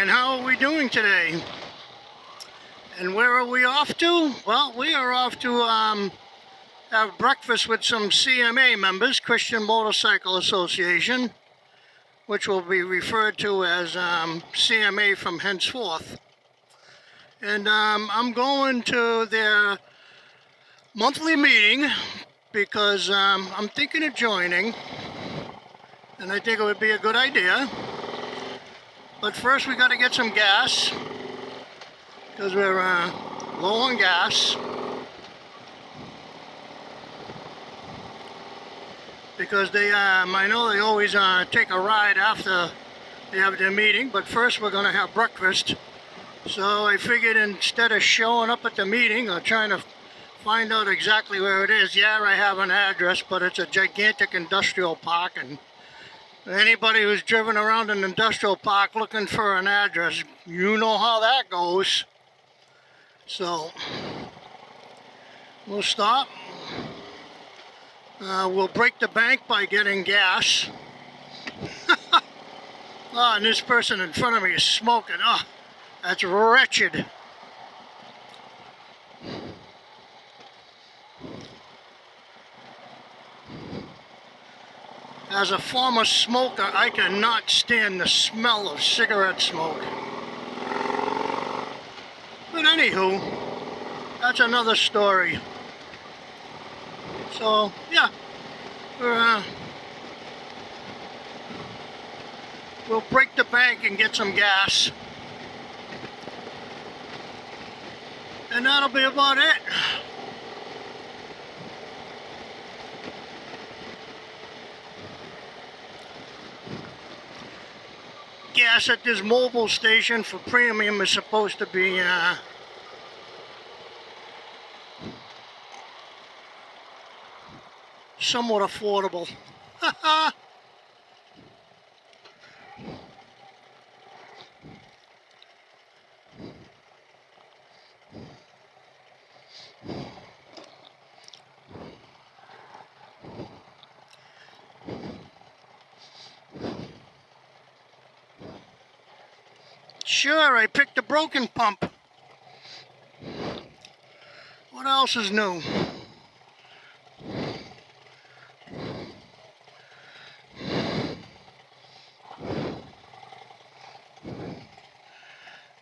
and how are we doing today? And where are we off to? Well, we are off to have breakfast with some C.M.A. members, Christian Motorcycle Association, which will be referred to as C.M.A. from henceforth. And I'm going to their monthly meeting because I'm thinking of joining, and I think it would be a good idea. But first we got to get some gas because we're low on gas. Because they, I know they always take a ride after they have their meeting, but first we're going to have breakfast. So I figured instead of showing up at the meeting or trying to find out exactly where it is, yeah, I have an address, but it's a gigantic industrial park, and anybody who's driven around an industrial park looking for an address, you know how that goes. So we'll stop. We'll break the bank by getting gas. Oh, and this person in front of me is smoking. Oh, that's wretched. As a former smoker, I cannot stand the smell of cigarette smoke. But anywho, that's another story. So, yeah, we'll break the bank and get some gas. And that'll be about it. Gas at this mobile station for premium is supposed to be somewhat affordable. Sure, I picked a broken pump. What else is new?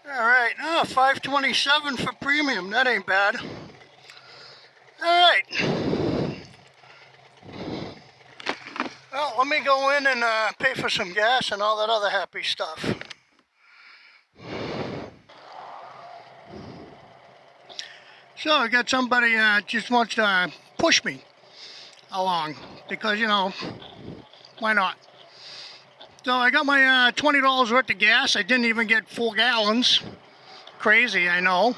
Alright, $5.27 for premium. That ain't bad. Alright. Well, let me go in and pay for some gas and all that other happy stuff. So I got somebody just wants to push me along because, you know, why not? So I got my $20 worth of gas. I didn't even get 4 gallons. Crazy, I know.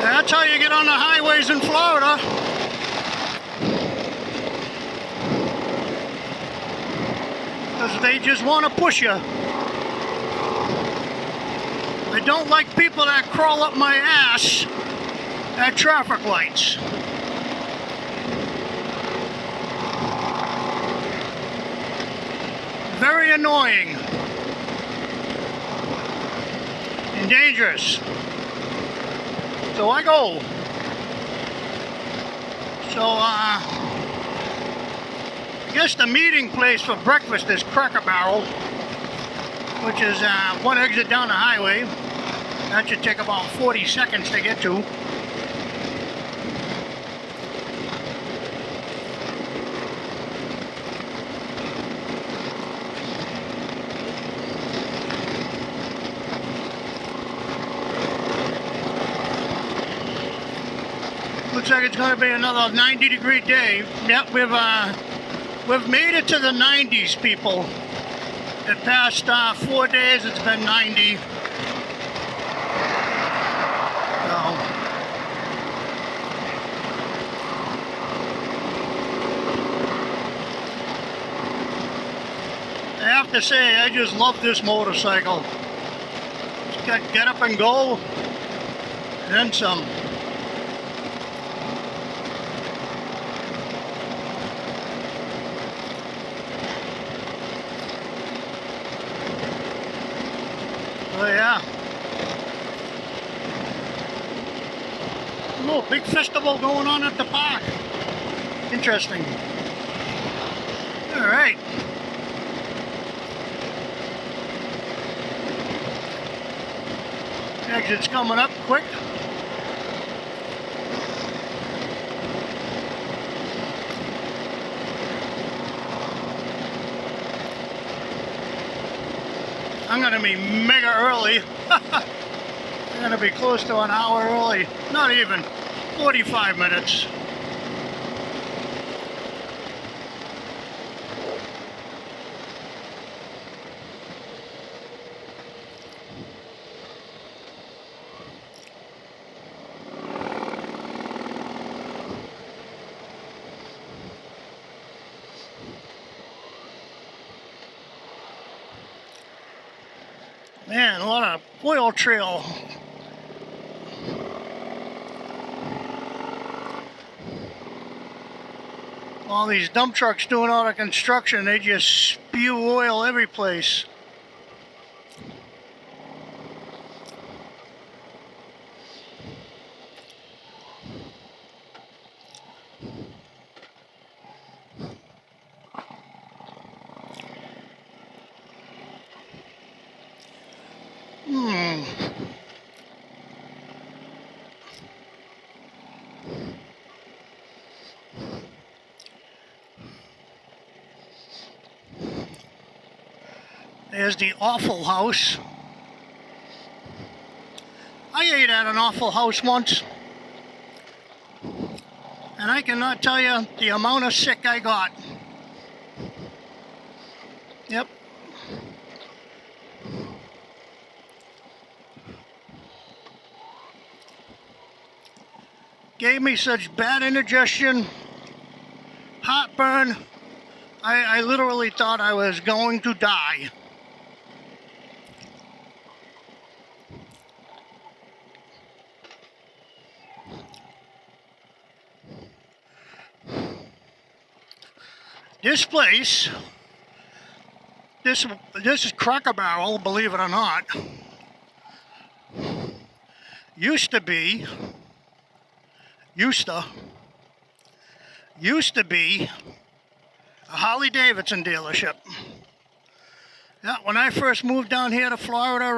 That's how you get on the highways in Florida. Because they just want to push you. I don't like people that crawl up my ass at traffic lights. Very annoying. And dangerous. So I go. So, I guess the meeting place for breakfast is Cracker Barrel, which is one exit down the highway. That should take about 40 seconds to get to. Looks like it's going to be another 90-degree day. Yep, we've made it to the 90s, people. The past 4 days, it's been 90. have to say, I just love this motorcycle. It's got get up and go, and then some. Oh yeah. Oh, big festival going on at the park. Interesting. All right. Exit's coming up quick. I'm gonna be mega early. I'm gonna be close to an hour early. Not even 45 minutes. Man, a lot of oil trail. All these dump trucks doing all the construction, they just spew oil every place. There's the Awful House. I ate at an Awful House once, and I cannot tell you the amount of sick I got. Yep. Gave me such bad indigestion, heartburn, I literally thought I was going to die. This place, this is Cracker Barrel, believe it or not, used to be a Harley Davidson dealership. Yeah, when I first moved down here to Florida,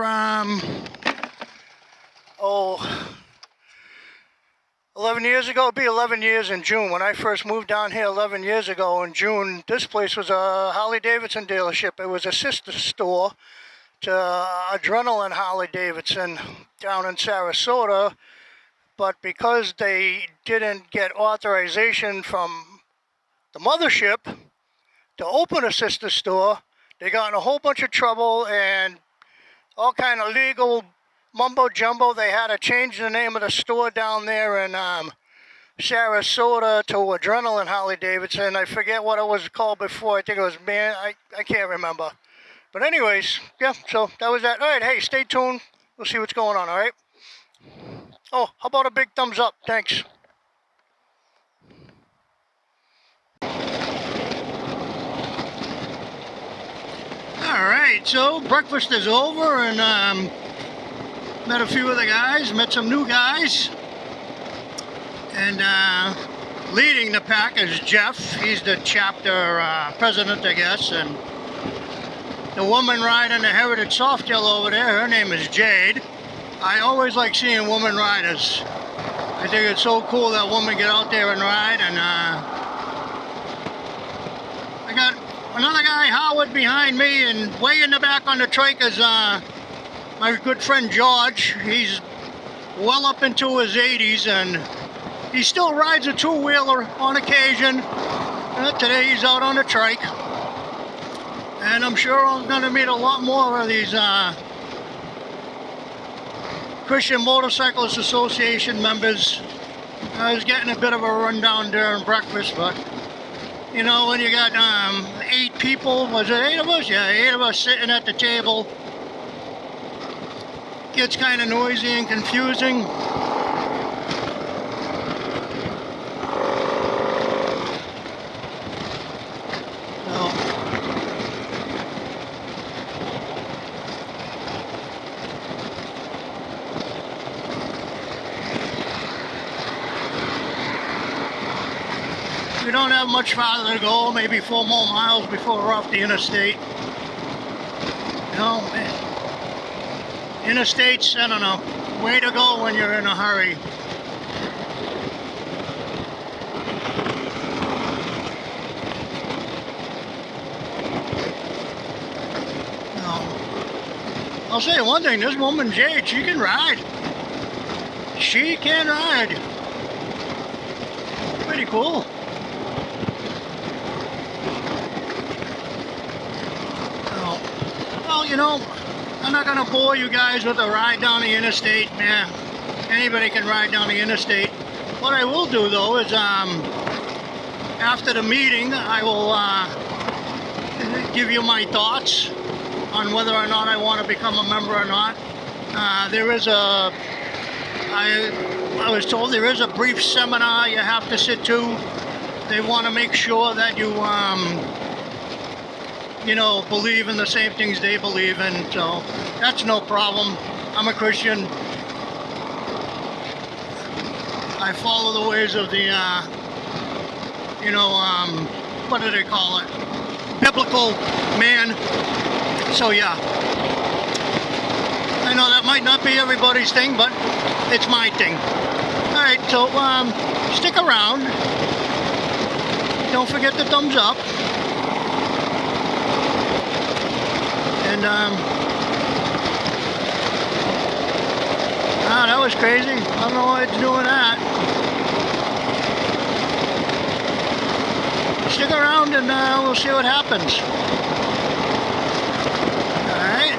11 years ago, it'd be 11 years in June. When I first moved down here 11 years ago in June, this place was a Harley Davidson dealership. It was a sister store to Adrenaline Harley Davidson down in Sarasota, but because they didn't get authorization from the mothership to open a sister store, they got in a whole bunch of trouble and all kind of legal mumbo jumbo. They had to change the name of the store down there in Sarasota to Adrenaline Harley Davidson. I forget what it was called before. I think it was I can't remember. But anyways, yeah, so that was that. All right, hey, stay tuned. We'll see what's going on, all right? Oh, how about a big thumbs up? Thanks. All right, so breakfast is over, and met a few of the guys, met some new guys, and leading the pack is Jeff. He's the chapter president, I guess, and the woman riding the Heritage Softail over there, her name is Jade. I always like seeing women riders. I think it's so cool that women get out there and ride, and I got another guy, Howard, behind me, and way in the back on the trike is my good friend George. He's well up into his 80s, and he still rides a two-wheeler on occasion. Today he's out on the trike, and I'm sure I'm going to meet a lot more of these Christian Motorcyclist Association members. I was getting a bit of a rundown during breakfast, but You know, when you got 8 people, was it 8 of us? Yeah, 8 of us sitting at the table. Gets kind of noisy and confusing. We don't have much farther to go, maybe 4 more miles before we're off the interstate. No, man. Interstates, I don't know, way to go when you're in a hurry. No. I'll say one thing, this woman Jade, she can ride. She can ride. Pretty cool. Well, you know, I'm not going to bore you guys with a ride down the interstate. Yeah, anybody can ride down the interstate. What I will do, though, is after the meeting, I will give you my thoughts on whether or not I want to become a member or not. There is I was told there is a brief seminar you have to sit to. They want to make sure that you know, believe in the same things they believe in, so that's no problem. I'm a Christian. I follow the ways of the, you know, what do they call it? Biblical man. So yeah. I know that might not be everybody's thing, but it's my thing. Alright, so stick around. Don't forget the thumbs up. And that was crazy. I don't know why it's doing that. Stick around and we'll see what happens. Alright.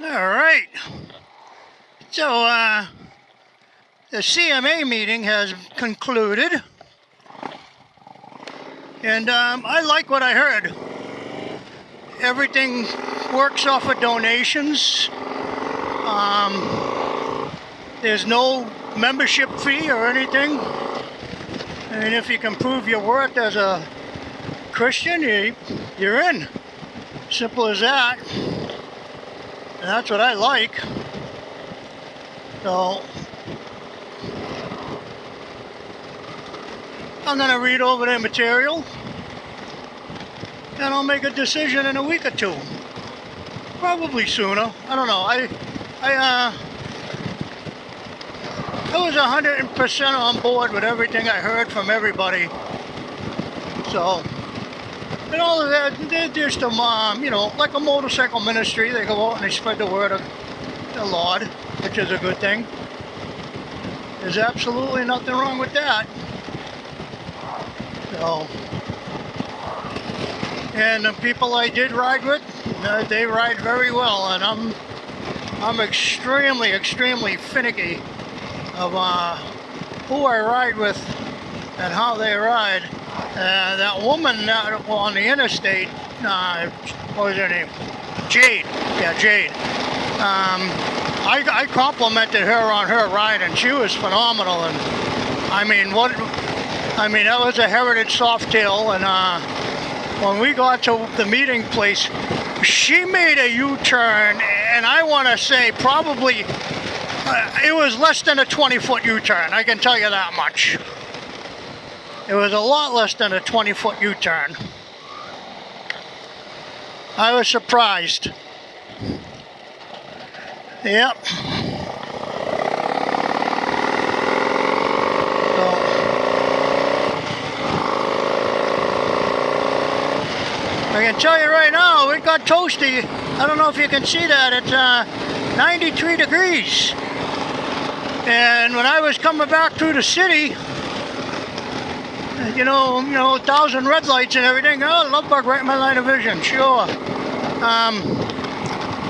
Alright, so the C.M.A. meeting has concluded, and I like what I heard. Everything works off of donations. There's no membership fee or anything. I mean, if you can prove your worth as a Christian, you're in. Simple as that. And that's what I like. So I'm going to read over their material and I'll make a decision in a week or two. Probably sooner. I don't know. I was 100% on board with everything I heard from everybody. So, you know, they're just you know, like a motorcycle ministry. They go out and they spread the word of the Lord, which is a good thing. There's absolutely nothing wrong with that. So, and the people I did ride with, they ride very well, and I'm extremely finicky of who I ride with and how they ride. That woman on the interstate, what was her name? Jade. Yeah, Jade. I complimented her on her ride, and she was phenomenal. And I mean, that was a heritage Softail. And when we got to the meeting place, she made a U-turn, and I want to say probably it was less than a 20-foot U-turn. I can tell you that much. It was a lot less than a 20-foot U-turn. I was surprised. Yep. So, I can tell you right now, it got toasty. I don't know if you can see that. It's 93 degrees. And when I was coming back through the city, you know, 1,000 red lights and everything. Oh, love bug right in my line of vision, sure.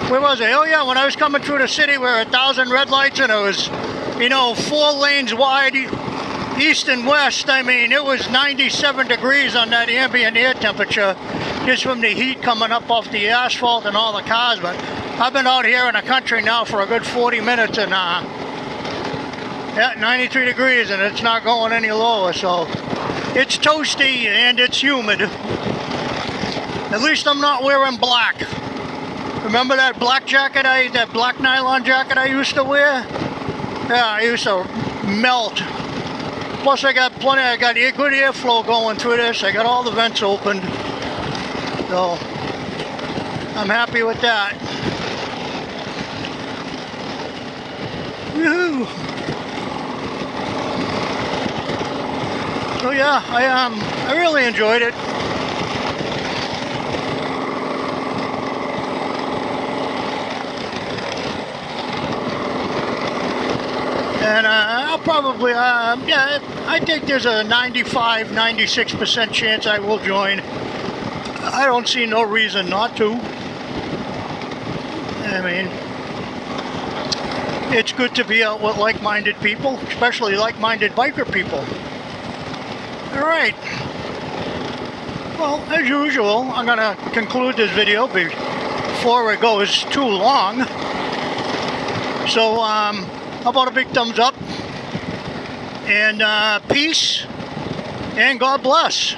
Where was I? Oh yeah, when I was coming through the city, there were 1,000 red lights, and it was, 4 lanes wide, east and west. I mean, it was 97 degrees on that ambient air temperature, just from the heat coming up off the asphalt and all the cars. But I've been out here in the country now for a good 40 minutes, and yeah, 93 degrees, and it's not going any lower. So it's toasty and it's humid. At least I'm not wearing black. Remember that black jacket, that black nylon jacket I used to wear? Yeah, I used to melt. Plus I got good airflow going through this. I got all the vents opened. So I'm happy with that. Woohoo! So yeah, I really enjoyed it. And I'll probably, yeah, I think there's a 95-96% chance I will join. I don't see no reason not to. I mean, it's good to be out with like-minded people, especially like-minded biker people. All right. Well, as usual, I'm going to conclude this video before it goes too long. So, how about a big thumbs up, and peace, and God bless.